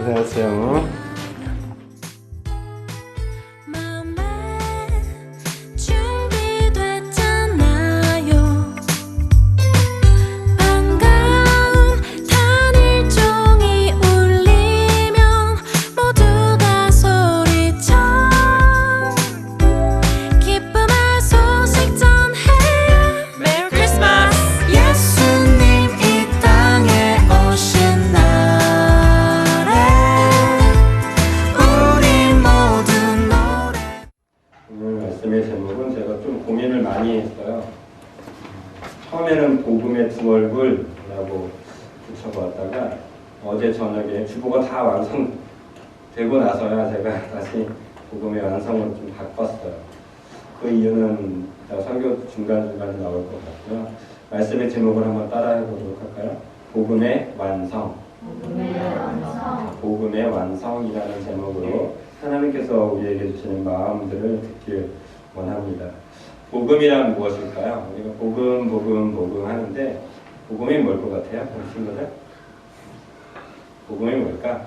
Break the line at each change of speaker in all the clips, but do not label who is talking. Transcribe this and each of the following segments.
고생하세요. 말씀의 제목은 제가 좀 고민을 많이 했어요. 처음에는 복음의 두 얼굴이라고 붙여보았다가 어제 저녁에 주보가 다 완성되고 나서야 제가 다시 복음의 완성을 좀 바꿨어요. 그 이유는 설교 중간중간에 나올 것 같고요. 말씀의 제목을 한번 따라해보도록 할까요? 복음의 완성. 복음의 완성이라는 제목으로 하나님께서 우리에게 주시는 마음들을 듣길 원합니다. 복음이란 무엇일까요? 우리가 복음 하는데 복음이 뭘 것 같아요? 친구들? 복음이 뭘까?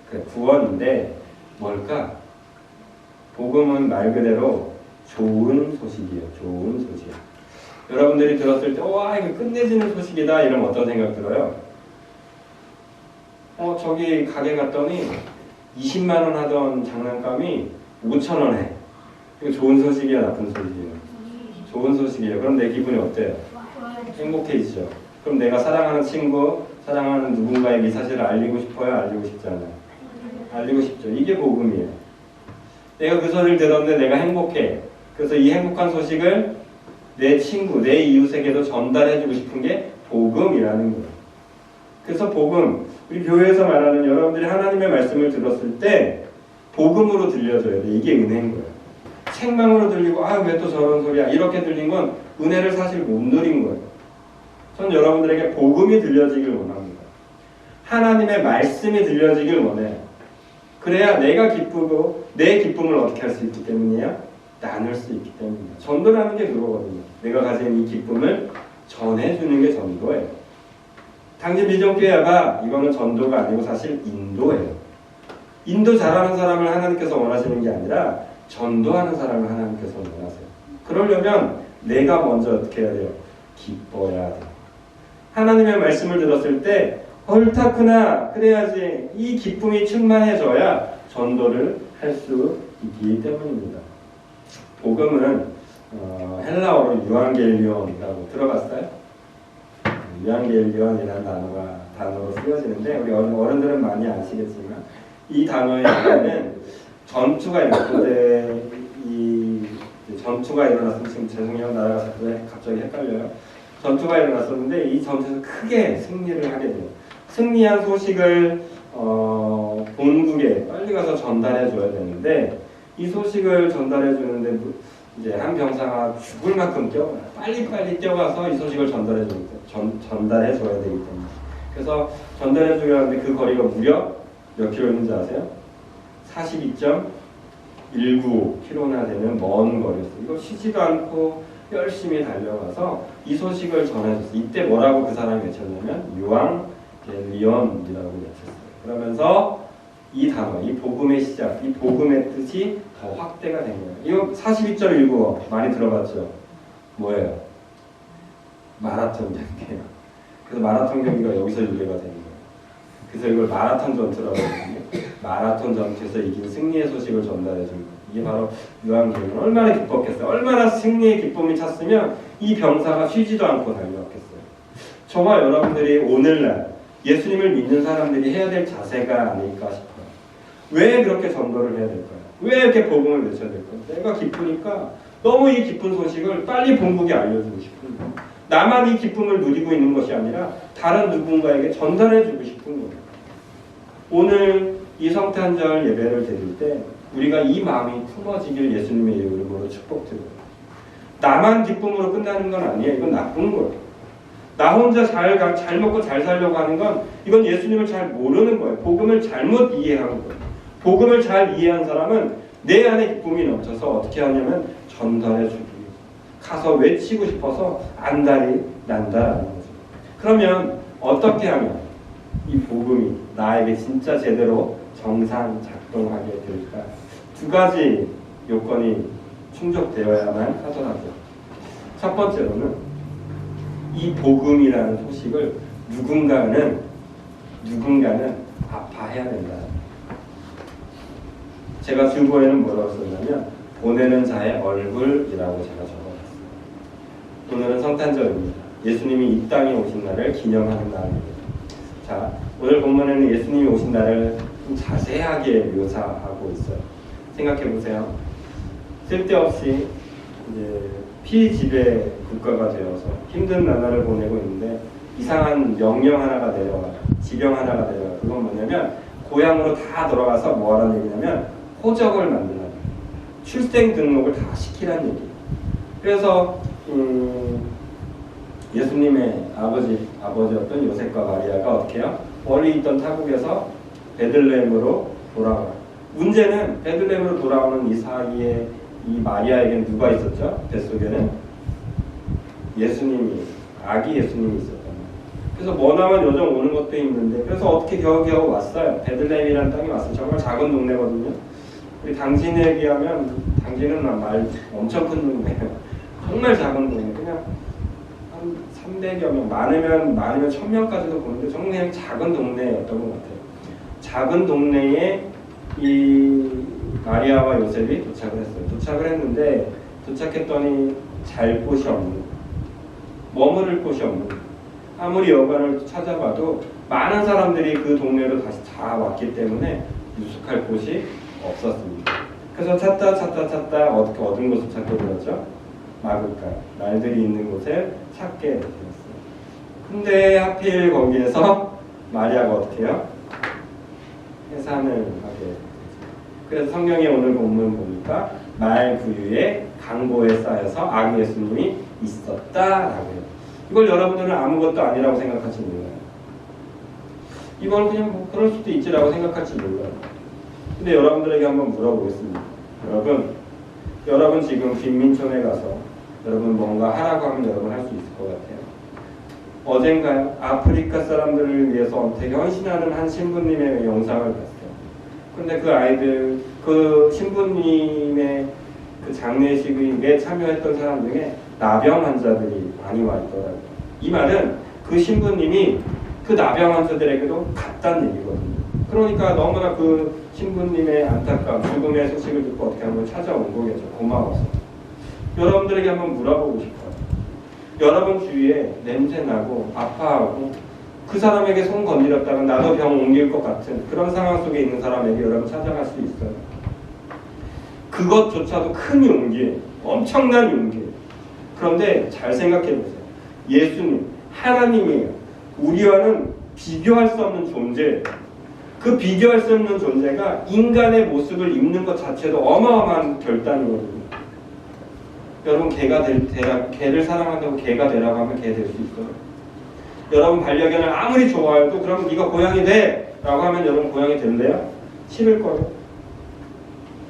그래, 구원인데 뭘까? 복음은 말 그대로 좋은 소식이에요. 좋은 소식. 여러분들이 들었을 때 와 이거 끝내주는 소식이다 이러면 어떤 생각 들어요? 저기 가게 갔더니 20만 원 하던 장난감이 5천 원에. 이거 좋은 소식이야, 나쁜 소식이에요? 좋은 소식이에요. 그럼 내 기분이 어때요? 행복해지죠. 그럼 내가 사랑하는 친구, 사랑하는 누군가에게 이 사실을 알리고 싶어요? 알리고 싶지 않아요? 알리고 싶죠. 이게 복음이에요. 내가 그 소리를 들었는데 내가 행복해. 그래서 이 행복한 소식을 내 친구, 내 이웃에게도 전달해주고 싶은 게 복음이라는 거예요. 그래서 복음, 우리 교회에서 말하는 여러분들이 하나님의 말씀을 들었을 때 복음으로 들려줘야 돼. 이게 은혜인 거예요. 책망으로 들리고 왜 또 저런 소리야 이렇게 들린 건 은혜를 사실 못 누린 거예요. 전 여러분들에게 복음이 들려지길 원합니다. 하나님의 말씀이 들려지길 원해요. 그래야 내가 기쁘고 내 기쁨을 어떻게 할 수 있기 때문이에요? 나눌 수 있기 때문이에요. 전도라는 게 그거거든요. 내가 가진 이 기쁨을 전해주는 게 전도예요. 당시 비전교회가 이거는 전도가 아니고 사실 인도예요. 인도 잘하는 사람을 하나님께서 원하시는 게 아니라 전도하는 사람을 하나님께서 원하세요. 그러려면 내가 먼저 어떻게 해야 돼요? 기뻐야 돼요. 하나님의 말씀을 들었을 때 옳다구나 그래야지 이 기쁨이 충만해져야 전도를 할 수 있기 때문입니다. 복음은 헬라어로 유앙겔리온이라고 들어봤어요? 유앙겔리온이라는 단어로 쓰여지는데 우리 어른들은 많이 아시겠지만 이 단어의 의미는 전투가 일어났는데 이 전투가 일어났으면 지금 죄송해요 나라가 갑자기 헷갈려요. 전투가 일어났었는데 이 전투에서 크게 승리를 하게 돼요. 승리한 소식을 본국에 빨리 가서 전달해 줘야 되는데 이 소식을 전달해 주는데 이제 한 병사가 죽을 만큼 빨리 뛰어가서 이 소식을 전달해 줘야 되기 때문에 그래서 전달해 주려 하는데 그 거리가 무려 몇 킬로인지 아세요? 42.195km나 되는 먼 거리였어요. 이거 쉬지도 않고 열심히 달려가서 이 소식을 전해줬어요. 이때 뭐라고 그 사람이 외쳤냐면 유앙겔리온이라고 외쳤어요. 그러면서 이 단어, 이 복음의 시작, 이 복음의 뜻이 더 확대가 된 거예요. 이거 42.195 많이 들어봤죠? 뭐예요? 마라톤 경기예요. 그래서 마라톤 경기가 여기서 유래가 된 거예요. 그래서 이걸 마라톤 전투라고 하거든요. 마라톤 전투에서 이긴 승리의 소식을 전달해 준 거예요. 이게 바로 유앙겔리온. 얼마나 기뻤겠어요. 얼마나 승리의 기쁨이 찼으면 이 병사가 쉬지도 않고 달려왔겠어요. 저와 여러분들이 오늘날 예수님을 믿는 사람들이 해야 될 자세가 아닐까 싶어요. 왜 그렇게 전도를 해야 될까요? 왜 이렇게 복음을 외쳐야 될까요? 내가 기쁘니까 너무 이 기쁜 소식을 빨리 본국에 알려주고 싶은 거예요. 나만 이 기쁨을 누리고 있는 것이 아니라 다른 누군가에게 전달해주고 싶은 거예요. 오늘 이 성탄절 예배를 드릴 때 우리가 이 마음이 품어지길 예수님의 이름으로 축복드려요. 나만 기쁨으로 끝나는 건 아니에요. 이건 나쁜 거예요. 나 혼자 잘 먹고 잘 살려고 하는 건 이건 예수님을 잘 모르는 거예요. 복음을 잘못 이해한 거예요. 복음을 잘 이해한 사람은 내 안에 기쁨이 넘쳐서 어떻게 하냐면 전달해주기 위해서 가서 외치고 싶어서 안달이 난다라는 거죠. 그러면 어떻게 하면 이 복음이 나에게 진짜 제대로 정상 작동하게 될까? 두 가지 요건이 충족되어야만 하더라고요. 첫 번째로는 이 복음이라는 소식을 누군가는 아파해야 된다. 제가 주보에는 뭐라고 썼냐면 보내는 자의 얼굴이라고 제가 적어봤어요. 오늘은 성탄절입니다. 예수님이 이 땅에 오신 날을 기념하는 날입니다. 자, 오늘 본문에는 예수님이 오신 날을 좀 자세하게 묘사하고 있어요. 생각해 보세요. 쓸데없이 이제 피지배 국가가 되어서 힘든 나라를 보내고 있는데 이상한 명령 하나가 내려와, 지령 하나가 내려와. 그건 뭐냐면 고향으로 다 돌아가서 뭐 하라는 얘기냐면 호적을 만들라는 얘기예요. 출생 등록을 다 시키라는 얘기예요. 그래서 예수님의 아버지였던 요셉과 마리아가 어떻게 해요? 멀리 있던 타국에서 베들레헴으로 돌아와요. 문제는 베들레헴으로 돌아오는 이 사이에 이 마리아에게는 누가 있었죠? 뱃속에는 예수님이, 아기 예수님이 있었단 말이에요. 그래서 머나먼 여정 오는 것도 힘든데 그래서 어떻게 겨우겨우 왔어요. 베들레헴이라는 땅에 왔어요. 정말 작은 동네거든요. 우리 당진에 비하면 당진은 말 엄청 큰 동네예요. 정말 작은 동네. 그냥 한 300여 명, 많으면 1000명까지도 보는데 정말 그냥 작은 동네였던 것 같아요. 작은 동네에 이 마리아와 요셉이 도착을 했어요. 도착을 했는데 도착했더니 잘 곳이 없는, 머무를 곳이 없는, 아무리 여관을 찾아봐도 많은 사람들이 그 동네로 다시 다 왔기 때문에 유숙할 곳이 없었습니다. 그래서 찾다 어떻게 얻은 곳을 찾게 되었죠? 마을가, 날들이 있는 곳을 찾게 되었어요. 근데 하필 거기에서 마리아가 어떻게 해요? 해산을 하게 되죠. 그래서 성경에 오늘 본문 보니까 말 구유에 강보에 쌓여서 아기 예수님이 있었다라고 해요. 이걸 여러분들은 아무것도 아니라고 생각할지 몰라요. 이걸 그냥 뭐 그럴 수도 있지라고 생각할지 몰라요. 근데 여러분들에게 한번 물어보겠습니다. 여러분 지금 빈민촌에 가서 여러분 뭔가 하라고 하면 여러분 할 수 있을 것 같아요. 어젠가요? 아프리카 사람들을 위해서 되게 헌신하는 한 신부님의 영상을 봤어요. 근데 그 아이들, 그 신부님의 그 장례식에 참여했던 사람 중에 나병 환자들이 많이 와 있더라고요. 이 말은 그 신부님이 그 나병 환자들에게도 갔다는 얘기거든요. 그러니까 너무나 그 신부님의 안타까운 죽음의 소식을 듣고 어떻게 한번 찾아온 거겠죠. 고마워서. 여러분들에게 한번 물어보고 싶어요. 여러분 주위에 냄새나고 아파하고 그 사람에게 손 건드렸다가 나도 병 옮길 것 같은 그런 상황 속에 있는 사람에게 여러분 찾아갈 수 있어요. 그것조차도 큰 용기예요. 엄청난 용기예요. 그런데 잘 생각해 보세요. 예수님, 하나님이에요. 우리와는 비교할 수 없는 존재예요. 그 비교할 수 없는 존재가 인간의 모습을 입는 것 자체도 어마어마한 결단이거든요. 여러분 개를 사랑한다고 개가 되라고 하면 개 될 수 있어요? 여러분 반려견을 아무리 좋아해도 그럼 네가 고양이 돼! 라고 하면 여러분 고양이 될래요? 싫을 거예요.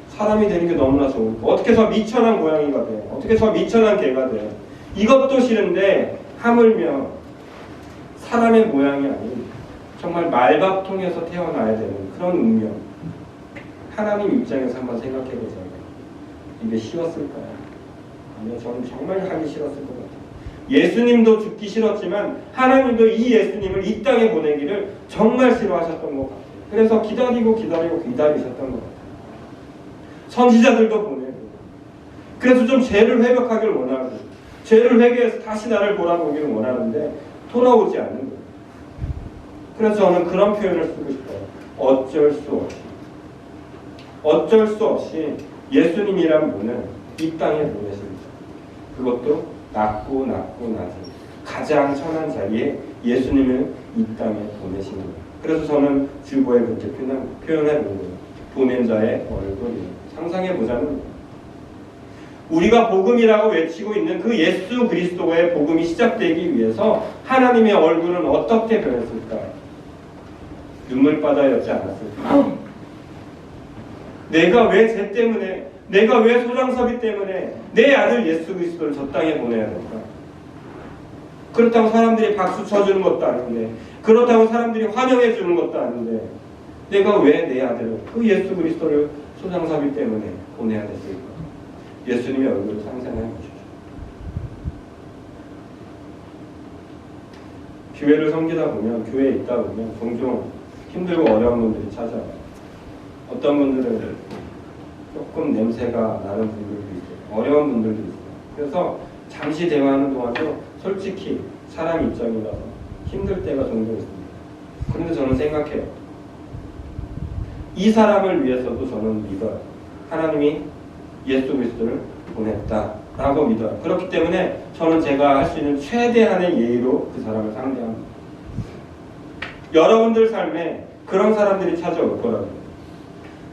사람이 되는 게 너무나 좋은 거. 어떻게 저 미천한 고양이가 돼? 어떻게 저 미천한 개가 돼? 이것도 싫은데 하물며 사람의 모양이 아닌 정말 말밥통에서 태어나야 되는 그런 운명. 하나님 입장에서 한번 생각해 보세요. 이게 쉬웠을까요? 아니요, 저는 정말 하기 싫었을 것 같아요. 예수님도 죽기 싫었지만 하나님도 이 예수님을 이 땅에 보내기를 정말 싫어하셨던 것 같아요. 그래서 기다리셨던 것 같아요. 선지자들도 보내고 그래서 좀 죄를 회복하길 원하고 죄를 회개해서 다시 나를 돌아보기를 원하는데 돌아오지 않는 거예요. 그래서 저는 그런 표현을 쓰고 싶어요. 어쩔 수 없이 예수님이란 분은 이 땅에 보내십니다. 그것도 낮고 낮은 가장 천한 자리에 예수님을 이 땅에 보내시는 거예요. 그래서 저는 주보에 그렇게 표현해 본 거예요. 보낸 자의 얼굴이에요. 상상해 보자는 거예요. 우리가 복음이라고 외치고 있는 그 예수 그리스도의 복음이 시작되기 위해서 하나님의 얼굴은 어떻게 변했을까? 눈물바다였지 않았을까? 내가 왜 죄 때문에, 내가 왜 소장섭이 때문에 내 아들 예수 그리스도를 저 땅에 보내야 될까? 그렇다고 사람들이 박수 쳐주는 것도 아닌데, 그렇다고 사람들이 환영해 주는 것도 아닌데, 내가 왜 내 아들을 그 예수 그리스도를 소장섭이 때문에 보내야 됐을까? 예수님의 얼굴을 상상해 보십시오. 교회를 섬기다 보면, 교회에 있다 보면 종종 힘들고 어려운 분들이 찾아와요. 어떤 분들은 조금 냄새가 나는 분들도 있고 어려운 분들도 있어요. 그래서 잠시 대화하는 동안도 솔직히 사람 입장이라서 힘들 때가 종종 있습니다. 그런데 저는 생각해요. 이 사람을 위해서도 저는 믿어요. 하나님이 예수 그리스도를 보냈다라고 믿어요. 그렇기 때문에 저는 제가 할 수 있는 최대한의 예의로 그 사람을 상대합니다. 여러분들 삶에 그런 사람들이 찾아올 거라고요.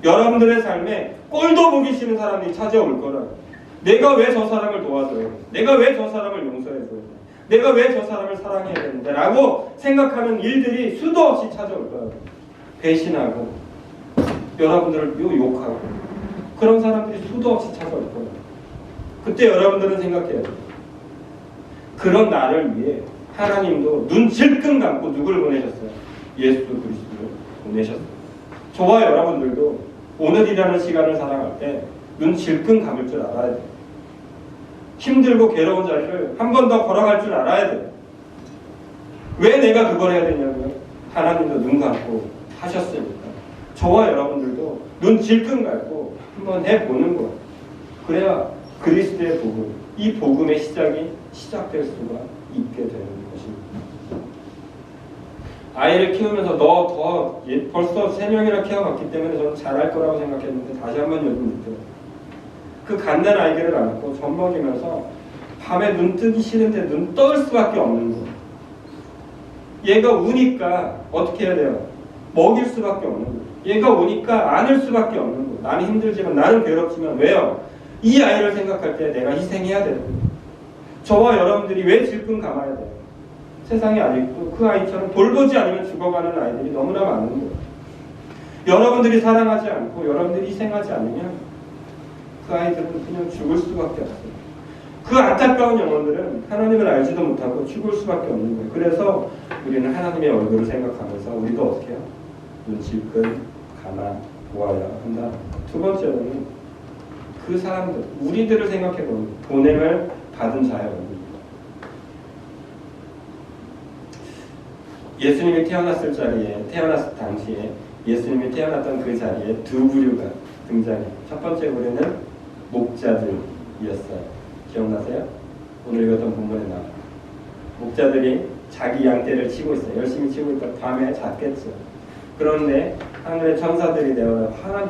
여러분들의 삶에 꼴도 보기 싫은 사람들이 찾아올 거라고요. 내가 왜 저 사람을 도와줘요? 내가 왜 저 사람을 용서해줘요? 내가 왜 저 사람을 사랑해야 되는데? 라고 생각하는 일들이 수도 없이 찾아올 거예요. 배신하고 여러분들을 욕하고 그런 사람들이 수도 없이 찾아올 거예요. 그때 여러분들은 생각해야 돼요. 그런 나를 위해 하나님도 눈 질끈 감고 누구를 보내셨어요? 예수 그리스도를 보내셨어요. 저와 여러분들도 오늘이라는 시간을 살아갈 때 눈 질끈 감을 줄 알아야 돼요. 힘들고 괴로운 자리를 한 번 더 걸어갈 줄 알아야 돼요. 왜 내가 그걸 해야 되냐고요? 하나님도 눈 감고 하셨으니까. 저와 여러분들도 눈 질끈 감고 한번 해보는 거예요. 그래야 그리스도의 복음, 이 복음의 시작이 시작될 수가 있게 되는 것입니다. 아이를 키우면서 벌써 3명이나 키워봤기 때문에 저는 잘할 거라고 생각했는데 다시 한번 요즘 느껴요. 그 갓난 아이들을 안고 젖먹이면서 밤에 눈 뜨기 싫은데 눈 떠을 수밖에 없는 거예요. 얘가 우니까 어떻게 해야 돼요? 먹일 수밖에 없는 거예요. 얘가 우니까 안을 수밖에 없는 거예요. 나는 힘들지만 나는 괴롭지만 왜요? 이 아이를 생각할 때 내가 희생해야 되는 거예요. 저와 여러분들이 왜 질끈 감아야 돼요? 세상에 아직도 그 아이처럼 돌보지 않으면 죽어가는 아이들이 너무나 많은 거예요. 여러분들이 사랑하지 않고 여러분들이 희생하지 않으면 그 아이들은 그냥 죽을 수밖에 없어요. 그 안타까운 영혼들은 하나님을 알지도 못하고 죽을 수밖에 없는 거예요. 그래서 우리는 하나님의 얼굴을 생각하면서 우리도 어떻게 해요? 눈 질끈 감아 보아야 한다. 두 번째로는 그 사람들, 우리들을 생각해보면 보냄을 받은 자의 얼굴. 예수님이 태어났을 당시에 예수님이 태어났던 그 자리에 두 부류가 등장해요. 첫 번째 부류는 목자들이었어요. 기억나세요? 오늘 읽었던 본문에 나와요. 목자들이 자기 양떼를 치고 있어요. 열심히 치고 있다 밤에 잤겠죠. 그런데 하늘의 천사들이 내어라 환한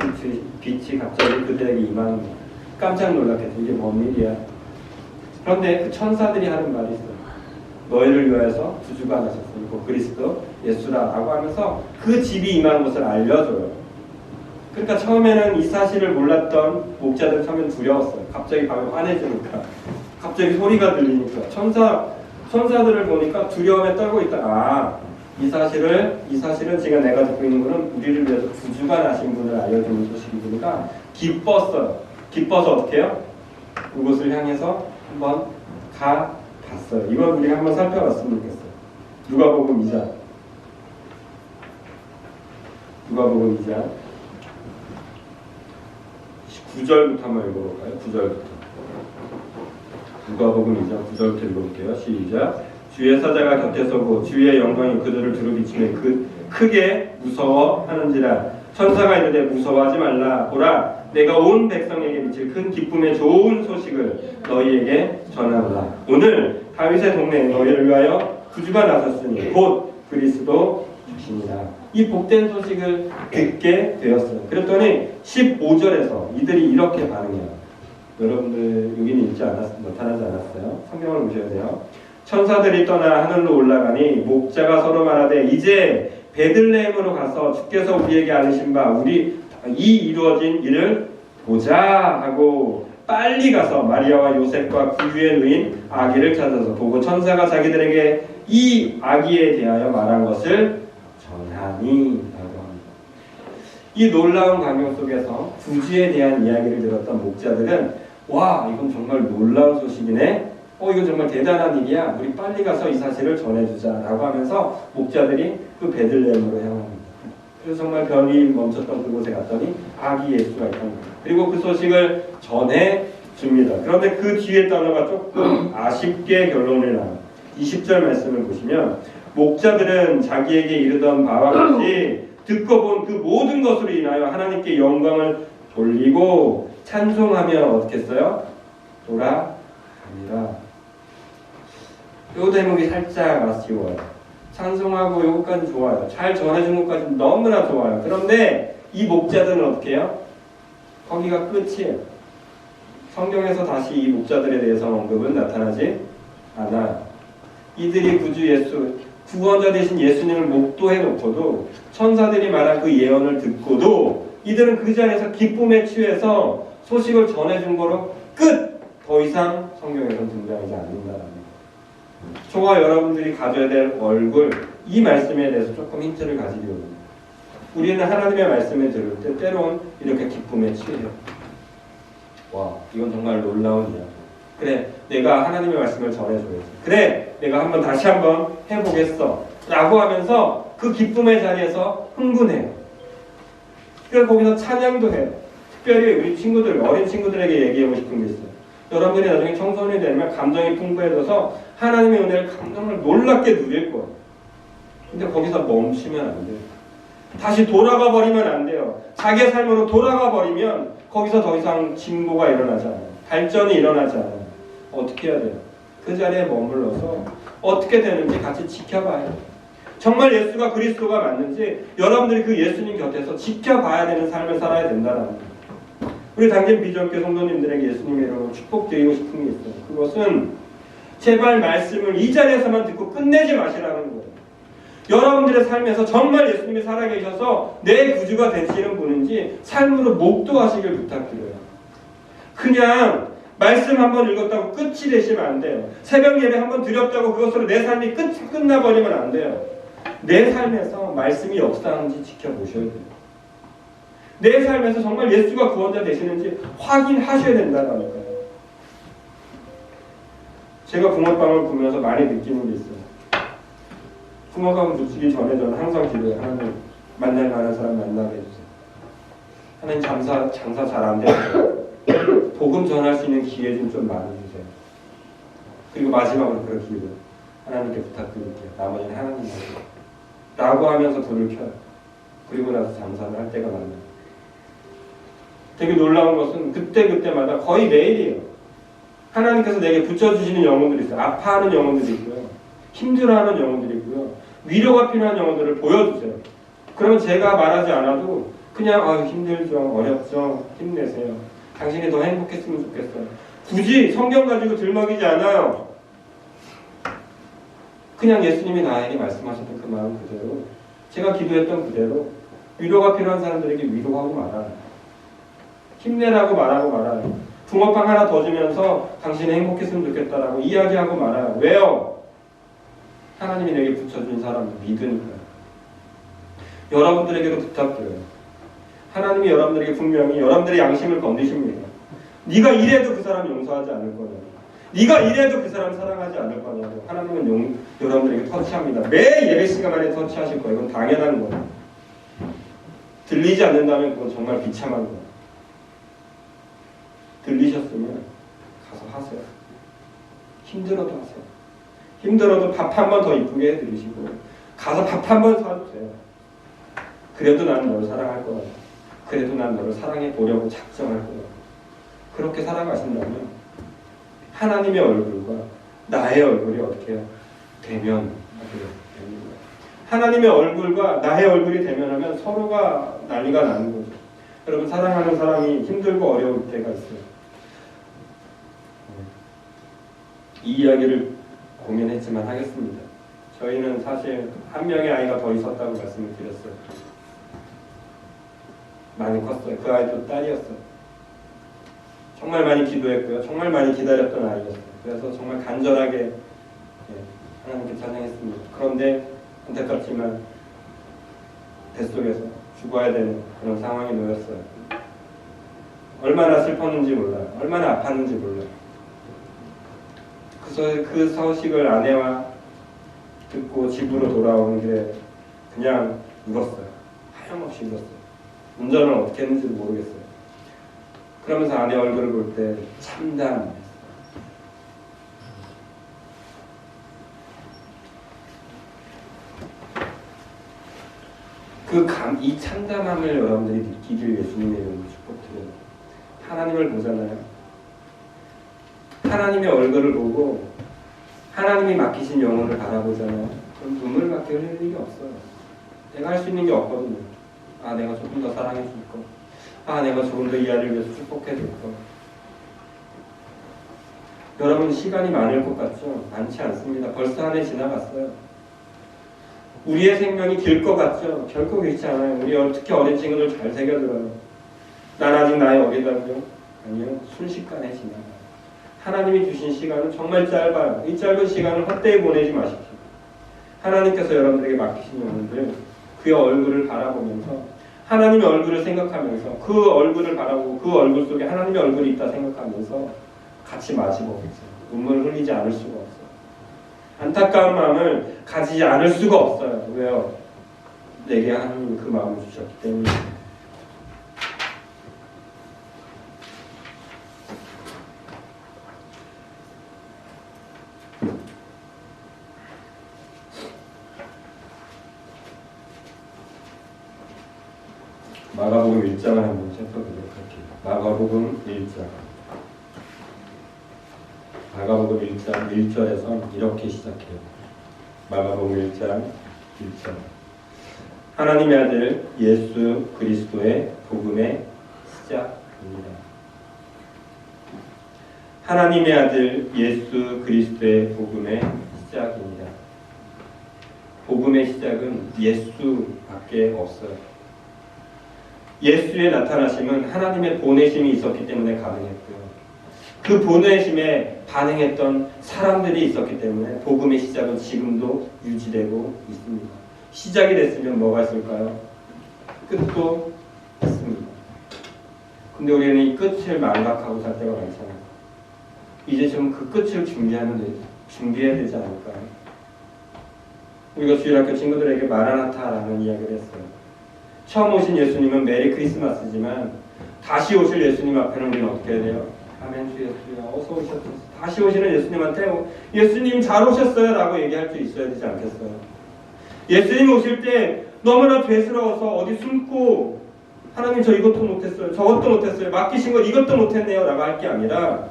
빛이 갑자기 그들에게 임하는 거예요. 깜짝 놀랐겠죠. 이게 뭔 일이야. 그런데 그 천사들이 하는 말이 있어요. 너희를 위하여서 구주가 나셨으니 그리스도 예수라라고 하면서 그 집이 임하는 것을 알려줘요. 그러니까 처음에는 이 사실을 몰랐던 목자들 처음에는 두려웠어요. 갑자기 밤에 환해지니까, 갑자기 소리가 들리니까 천사들을 보니까 두려움에 떨고 있다. 이 사실은 지금 내가 듣고 있는 것은 우리를 위해서 구주가 나신 분을 알려주는 소식이니까 기뻤어요. 기뻐서 어떻게 해요? 그곳을 향해서 한번 가봤어요. 이걸 우리가 한번 살펴봤으면 좋겠어요. 누가복음 2장 9절부터 한번 읽어볼까요? 9절부터. 누가복음 2장 9절부터 읽어볼게요. 시작. 주의 사자가 곁에 서고 주의 영광이 그들을 두루비치며 크게 무서워하는지라. 천사가 이르되 무서워하지 말라. 보라, 내가 온 백성에게 미칠 큰 기쁨의 좋은 소식을 너희에게 전하노라. 오늘 다윗의 동네에 너희를 위하여 구주가 나섰으니 곧 그리스도 주시니라. 이 복된 소식을 듣게 되었어요. 그랬더니 15절에서 이들이 이렇게 반응해요. 여러분들 여기는 나타나지 않았어요. 성경을 보셔야 돼요. 천사들이 떠나 하늘로 올라가니 목자가 서로 말하되 이제 베들레헴으로 가서 주께서 우리에게 알리신 바 우리 이 이루어진 일을 보자 하고 빨리 가서 마리아와 요셉과 구유에 누인 아기를 찾아서 보고 천사가 자기들에게 이 아기에 대하여 말한 것을 전하니 라고 합니다. 이 놀라운 광경 속에서 구주에 대한 이야기를 들었던 목자들은 와, 이건 정말 놀라운 소식이네 이거 정말 대단한 일이야. 우리 빨리 가서 이 사실을 전해주자라고 하면서 목자들이 그 베들레헴으로 향합니다. 그래서 정말 별이 멈췄던 그곳에 갔더니 아기 예수가 있던 거예요. 그리고 그 소식을 전해줍니다. 그런데 그 뒤에 단어가 조금 아쉽게 결론을 나요. 20절 말씀을 보시면 목자들은 자기에게 이르던 바와 같이 듣고 본 그 모든 것으로 인하여 하나님께 영광을 돌리고 찬송하며 어떻게 했어요? 돌아갑니다. 요 대목이 살짝 아쉬워요. 찬송하고 요것까지 좋아요. 잘 전해준 것까지 너무나 좋아요. 그런데 이 목자들은 어떻게 해요? 거기가 끝이에요. 성경에서 다시 이 목자들에 대해서 언급은 나타나지 않아요. 이들이 구주 예수, 구원자 되신 예수님을 목도해 놓고도 천사들이 말한 그 예언을 듣고도 이들은 그 자리에서 기쁨에 취해서 소식을 전해준 거로 끝! 더 이상 성경에서 등장하지 않는다는 거예요. 저와 여러분들이 가져야 될 얼굴, 이 말씀에 대해서 조금 힌트를 가지려고 합니다. 우리는 하나님의 말씀을 들을 때 때론 이렇게 기쁨에 취해요. 와, 이건 정말 놀라운 이야기. 그래, 내가 하나님의 말씀을 전해줘야지. 그래, 내가 한번 다시 한번 해보겠어. 라고 하면서 그 기쁨의 자리에서 흥분해요. 그래서 거기서 찬양도 해요. 특별히 우리 친구들, 어린 친구들에게 얘기하고 싶은 게 있어요. 여러분들이 나중에 청소년이 되면 감정이 풍부해져서 하나님의 은혜를 감정을 놀랍게 누릴 거예요. 근데 거기서 멈추면 안 돼요. 다시 돌아가 버리면 안 돼요. 자기의 삶으로 돌아가 버리면 거기서 더 이상 진보가 일어나지 않아요. 발전이 일어나지 않아요. 어떻게 해야 돼요? 그 자리에 머물러서 어떻게 되는지 같이 지켜봐요. 정말 예수가 그리스도가 맞는지 여러분들이 그 예수님 곁에서 지켜봐야 되는 삶을 살아야 된다는 거예요. 우리 당진 비전교 성도님들에게 예수님의 이름으로 축복드리고 싶은 게 있어요. 그것은 제발 말씀을 이 자리에서만 듣고 끝내지 마시라는 거예요. 여러분들의 삶에서 정말 예수님이 살아계셔서 내 구주가 되시는 분인지 삶으로 목도하시길 부탁드려요. 그냥 말씀 한번 읽었다고 끝이 되시면 안 돼요. 새벽 예배 한번 드렸다고 그것으로 내 삶이 끝나버리면 안 돼요. 내 삶에서 말씀이 역사하는지 지켜보셔야 돼요. 내 삶에서 정말 예수가 구원자 되시는지 확인하셔야 된다는 거예요. 제가 붕어빵을 보면서 많이 느끼는 게 있어요. 붕어빵 붙이기 전에 저는 항상 기도해요. 하나님 만날 만한 사람 만나게 해주세요. 하나님 장사 잘 안 돼요. 복음 전할 수 있는 기회 좀 많이 주세요. 그리고 마지막으로 그렇게 기도해요. 하나님께 부탁드릴게요. 나머지는 하나님 라고 하면서 불을 켜요. 그리고 나서 장사를 할 때가 많아요. 되게 놀라운 것은 그때마다 거의 매일이에요. 하나님께서 내게 붙여주시는 영혼들이 있어요. 아파하는 영혼들이 있고요. 힘들어하는 영혼들이 있고요. 위로가 필요한 영혼들을 보여주세요. 그러면 제가 말하지 않아도 그냥 힘들죠. 어렵죠. 힘내세요. 당신이 더 행복했으면 좋겠어요. 굳이 성경 가지고 들먹이지 않아요. 그냥 예수님이 나에게 말씀하셨던 그 마음 그대로 제가 기도했던 그대로 위로가 필요한 사람들에게 위로하고 말아요. 힘내라고 말하고 말아요. 붕어빵 하나 더 주면서 당신이 행복했으면 좋겠다라고 이야기하고 말아요. 왜요? 하나님이 내게 붙여준 사람을 믿으니까요. 여러분들에게도 부탁드려요. 하나님이 여러분들에게 분명히 여러분들의 양심을 건드십니다. 네가 이래도 그 사람 용서하지 않을 거냐고. 네가 이래도 그 사람 사랑하지 않을 거냐고. 하나님은 여러분들에게 터치합니다. 매 예배 시간만에 터치하실 거예요. 이건 당연한 거예요. 들리지 않는다면 그건 정말 비참한 거예요. 들리셨으면 가서 하세요. 힘들어도 하세요. 힘들어도 밥 한 번 더 이쁘게 해드리시고 가서 밥 한 번 사주세요. 그래도 난 너를 사랑할 거야. 그래도 난 너를 사랑해 보려고 작정할 거야. 그렇게 살아가신다면 하나님의 얼굴과 나의 얼굴이 어떻게 해요? 대면하게 됩니다. 하나님의 얼굴과 나의 얼굴이 대면하면 서로가 난리가 나는 거죠. 여러분 사랑하는 사람이 힘들고 어려울 때가 있어요. 이 이야기를 고민했지만 하겠습니다. 저희는 사실 한 명의 아이가 더 있었다고 말씀을 드렸어요. 많이 컸어요. 그 아이도 딸이었어요. 정말 많이 기도했고요. 정말 많이 기다렸던 아이였어요. 그래서 정말 간절하게 하나님께 찬양했습니다. 그런데 안타깝지만 뱃속에서 죽어야 되는 그런 상황에 놓였어요. 얼마나 슬펐는지 몰라요. 얼마나 아팠는지 몰라요. 그 그 소식을 아내와 듣고 집으로 돌아오는 길에 그냥 울었어요. 하염없이 울었어요. 운전을 어떻게 했는지도 모르겠어요. 그러면서 아내 얼굴을 볼 때 참담했어요. 이 참담함을 여러분들이 느끼길 예수님의 이름으로 축복드려요. 하나님을 보잖아요. 하나님의 얼굴을 보고 하나님이 맡기신 영혼을 바라보잖아요. 그럼 눈물밖에 흘릴 일이 없어요. 내가 할 수 있는 게 없거든요. 내가 조금 더 사랑해 줄 거. 내가 조금 더 이 아이를 위해서 축복해 줄 거. 여러분 시간이 많을 것 같죠? 많지 않습니다. 벌써 한 해 지나갔어요. 우리의 생명이 길 것 같죠? 결코 그렇지 않아요. 우리 특히 어린 친구들 잘 새겨들어요. 난 아직 나이 어리다고요? 아니요. 순식간에 지나가요. 하나님이 주신 시간은 정말 짧아요. 이 짧은 시간을 헛되이 보내지 마십시오. 하나님께서 여러분들에게 맡기신 영혼들 그의 얼굴을 바라보면서 하나님의 얼굴을 생각하면서 그 얼굴을 바라보고 그 얼굴 속에 하나님의 얼굴이 있다 생각하면서 같이 마주보겠어요. 눈물을 흘리지 않을 수가 없어요. 안타까운 마음을 가지지 않을 수가 없어요. 왜요? 내게 하나님이 그 마음을 주셨기 때문에. 마가복음 1장을 한번 살펴보도록 할게요. 마가복음 1장. 마가복음 1장 1절에서 이렇게 시작해요. 마가복음 1장 1절. 하나님의 아들 예수 그리스도의 복음의 시작입니다. 하나님의 아들 예수 그리스도의 복음의 시작입니다. 복음의 시작은 예수밖에 없어요. 예수의 나타나심은 하나님의 보내심이 있었기 때문에 가능했고요. 그 보내심에 반응했던 사람들이 있었기 때문에 복음의 시작은 지금도 유지되고 있습니다. 시작이 됐으면 뭐가 있을까요? 끝도 있습니다. 근데 우리는 이 끝을 망각하고 살 때가 많잖아요. 이제 좀 그 끝을 준비해야 되지 않을까요? 우리가 주일학교 친구들에게 마라나타라는 이야기를 했어요. 처음 오신 예수님은 메리 크리스마스지만 다시 오실 예수님 앞에는 우리는 어떻게 해야 돼요? 아멘 주 예수야 어서 오셨어요. 다시 오시는 예수님한테 예수님 잘 오셨어요 라고 얘기할 수 있어야 되지 않겠어요? 예수님 오실 때 너무나 죄스러워서 어디 숨고 하나님 저 이것도 못했어요. 저것도 못했어요. 맡기신 것 이것도 못했네요 라고 할 게 아니라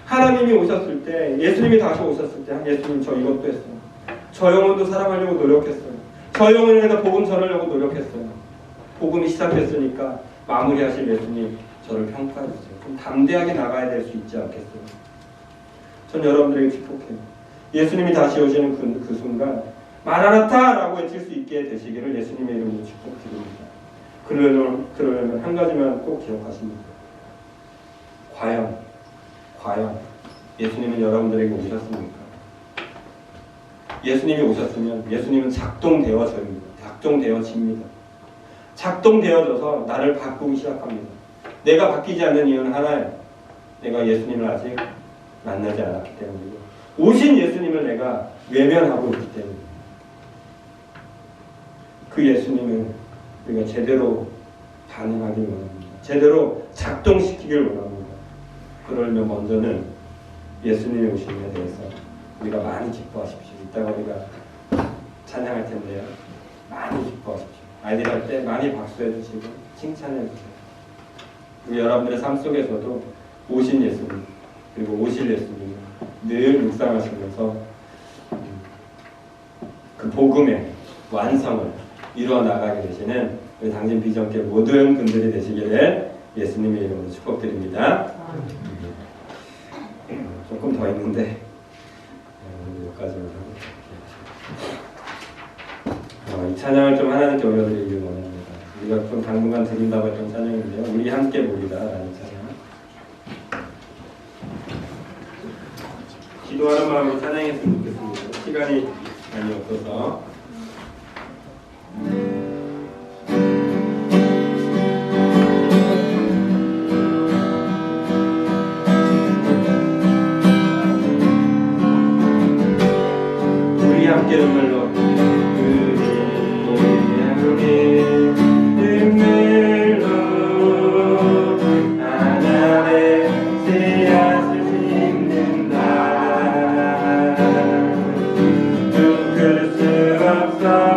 하나님이 오셨을 때 예수님이 다시 오셨을 때 예수님 저 이것도 했어요. 저 영혼도 사랑하려고 노력했어요. 저 영혼에다 복음 전하려고 노력했어요. 복음이 시작됐으니까 마무리하실 예수님 저를 평가해주세요. 좀 담대하게 나가야 될 수 있지 않겠어요? 전 여러분들에게 축복해요. 예수님이 다시 오시는 그 순간 마라나타라고 외칠 수 있게 되시기를 예수님의 이름으로 축복드립니다. 그러려면 한 가지만 꼭 기억하십니다. 과연 예수님은 여러분들에게 오셨습니까? 예수님이 오셨으면 예수님은 작동되어집니다. 작동되어져서 나를 바꾸기 시작합니다. 내가 바뀌지 않는 이유는 하나예요. 내가 예수님을 아직 만나지 않았기 때문이고 오신 예수님을 내가 외면하고 있기 때문입니다. 그 예수님을 우리가 제대로 반응하길 원합니다. 제대로 작동시키길 원합니다. 그러려면 먼저는 예수님의 오심에 대해서 우리가 많이 기뻐하십시오. 이따가 우리가 찬양할 텐데요. 많이 기뻐하십시오. 아이들 할 때 많이 박수해 주시고 칭찬해 주세요. 우리 여러분들의 삶 속에서도 오신 예수님 그리고 오실 예수님을 늘 묵상하시면서 그 복음의 완성을 이루어 나가게 되시는 우리 당진 비전교 모든 분들이 되시기를 예수님의 이름으로 축복드립니다. 조금 더 있는데 여기까지만 하고 이 찬양을 좀 하나님께 올려드리길 원합니다. 우리가 좀 당분간 드린다고 했던 찬양인데요. 우리 함께 모이다라는 찬양. 기도하는 마음으로 찬양했으면 좋겠습니다. 시간이 많이 없어서. 이런 말로 눈물로 하나의 씨앗을 심는다. 묶을 수 없어